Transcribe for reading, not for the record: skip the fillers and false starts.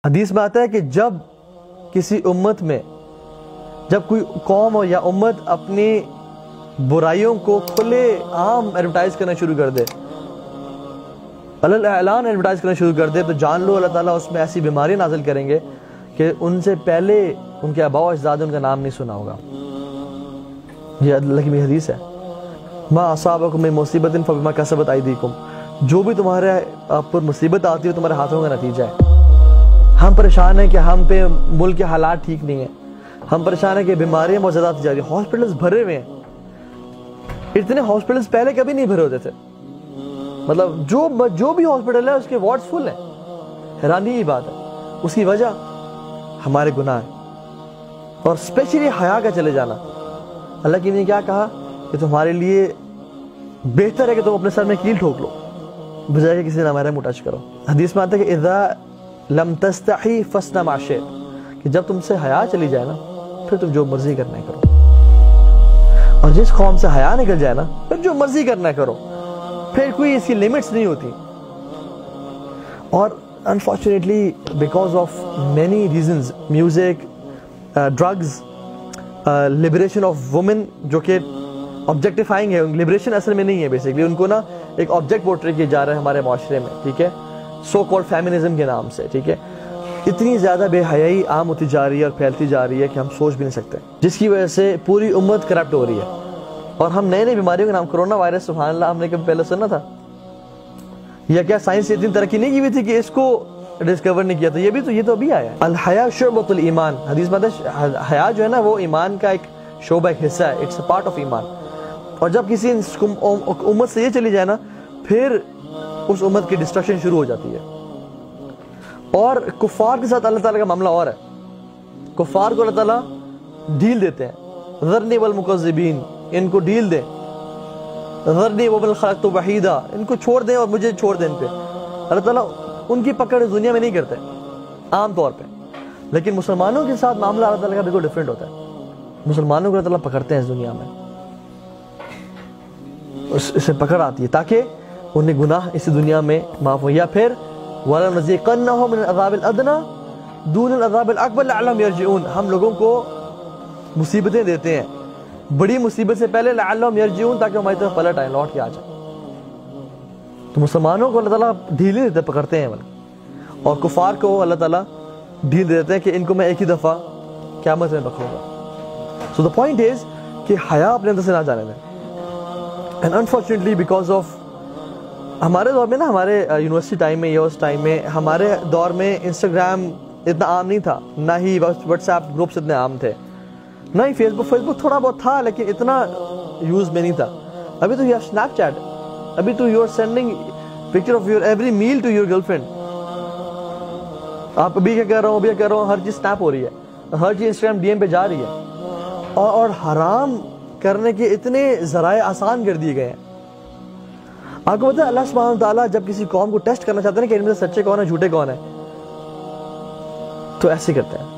حدیث میں آتا ہے کہ جب کسی امت میں جب کوئی قوم ہو یا امت اپنی برائیوں کو کھلے عام ایڈورٹائز کرنا شروع کر دے، علل اعلان ایڈورٹائز کرنا شروع کر دے، تو جان لو اللہ تعالیٰ اس میں ایسی بیماری نازل کریں گے کہ ان سے پہلے ان کے آباء و اجداد نے ان کا نام نہیں سنا ہوگا۔ یہ اللہ کی حدیث ہے، ما اصابکم من مصیبت فبما کسبت ایدیکم، جو بھی تمہارے پر مصیبت آتی ہے تمہارے ہاتھوں کا نتیجہ ہے۔ ہم پریشان ہیں کہ ہم پہ ملک کے حالات ٹھیک نہیں ہیں، ہم پریشان ہیں کہ بیماریاں بہت زیادہ آتی جا رہی ہیں، ہاسپٹلز بھرے ہوئے ہیں۔ اتنے ہاسپٹلز پہلے کبھی نہیں بھرے ہوتے تھے، مطلب جو بھی ہاسپٹل ہے اس کے وارڈز فل ہیں۔ حیرانی کی بات ہے، اس کی وجہ ہمارے گناہ ہے، اور اسپیشلی حیا کا چلے جانا۔ اللہ کی نے کیا کہا کہ تمہارے لیے بہتر ہے کہ تم اپنے سر میں کیل ٹھوک لو بجائے کہ کسی نے ہمارے منہ ٹچ کرو۔ حدیث میں آتا ہے کہ اذا لم تستحی فاصنع ما شئت، کہ جب تم سے حیا چلی جائے نا پھر تم جو مرضی کرنا ہے کرو، اور جس قوم سے حیا نکل جائے نا پھر جو مرضی کرنا ہے کرو، پھر کوئی اس کی لیمٹس نہیں ہوتی۔ اور unfortunately because of many reasons, music, drugs, liberation of women, جو کہ آبجیکٹیفائنگ ہے، لبریشن اصل میں نہیں ہے، بیسیکلی ان کو نا ایک آبجیکٹ پورٹری کیا جا رہا ہے ہمارے معاشرے میں، ٹھیک ہے، سو کالڈ فیمنزم کے نام سے، ٹھیک ہے۔ اتنی زیادہ بے حیائی عام ہوتی جا رہی ہے اور پھیلتی جا رہی ہے کہ ہم سوچ بھی نہیں سکتے، جس کی وجہ سے پوری امت کرپٹ ہو رہی ہے۔ اور ہم نئے بیماریوں کے نام، کرونا وائرس، سبحان اللہ، ہم نے کبھی پہلے سنا تھا؟ یا کیا سائنس نے اتنی ترقی نہیں کی ہوئی تھی کہ اس کو ڈسکور نہیں کیا تھا؟ یہ تو ابھی آیا ہے۔ الحیا شعبۃ الایمان، حدیث میں آتا ہے حیا جو ہے نا وہ ایمان کا ایک شعبہ، ایک حصہ ہے، اٹس اے پارٹ آف ایمان۔ اور جب کسی امت سے یہ چلی جائے نا پھر اس امت کی ڈسٹرکشن شروع ہو جاتی ہے۔ اور کفار کے ساتھ اللہ تعالیٰ کا معاملہ اور ہے، کفار کو اللہ تعالیٰ ڈھیل دیتے ہیں، ذرنی والمکذبین، ان کو ڈھیل دیں، ذرنی ومن خلقت وحیدا، ان کو چھوڑ دیں اور مجھے چھوڑ دیں۔ ان پہ اللہ تعالیٰ ان کی پکڑ اس دنیا میں نہیں کرتے عام طور پہ، لیکن مسلمانوں کے ساتھ معاملہ اللہ تعالیٰ کا بالکل ڈفرینٹ ہوتا ہے۔ مسلمانوں کو اللہ تعالیٰ پکڑتے ہیں اس دنیا میں، اس سے پکڑ آتی ہے تاکہ انہیں گناہ اسی دنیا میں معاف ہو، یا پھر وَلَنُذِيقَنَّهُم مِّنَ الْعَذَابِ الْأَدْنَىٰ دُونَ الْعَذَابِ الْأَكْبَرِ لَعَلَّهُمْ يَرْجِعُونَ، ہم لوگوں کو مصیبتیں دیتے ہیں بڑی مصیبت سے پہلے، لَعَلَّهُمْ يَرْجِعُونَ، تاکہ ہماری طرف پلٹ آئیں، لوٹ کے آ جائیں۔ تو مسلمانوں کو اللہ تعالیٰ ڈھیل نہیں دیتے، پکڑتے ہیں، اور کفار کو اللہ تعالیٰ ڈھیل دیتے ہیں کہ ان کو میں ایک ہی دفعہ قیامت میں پکڑوں گا۔ سو دا پوائنٹ از کہ حیا اپنے اندر سے نہ جانے دیں۔ اینڈ انفارچونیٹلی بیکاز آف ہمارے دور میں نا، ہمارے یونیورسٹی ٹائم میں یا اس ٹائم میں، ہمارے دور میں انسٹاگرام اتنا عام نہیں تھا، نہ ہی واٹس ایپ گروپس اتنے عام تھے، نہ ہی فیس بک تھوڑا بہت تھا لیکن اتنا یوز میں نہیں تھا۔ ابھی تو یو ہیو اسنیپ چیٹ، ابھی تو you are sending picture of your every meal to your girlfriend. آپ ابھی کیا کر رہا ہوں، ابھی کیا کر رہا ہوں، ہر چیز اسنیپ ہو رہی ہے، ہر چیز انسٹاگرام ڈی ایم پہ جا رہی ہے، اور حرام کرنے کے اتنے ذرائع آسان کر دیے گئے ہیں۔ آپ کو پتہ ہے اللہ سبحانہ تعالیٰ جب کسی قوم کو ٹیسٹ کرنا چاہتے ہیں کہ ان میں سے سچے کون ہیں جھوٹے کون ہیں، تو ایسے کرتے ہیں۔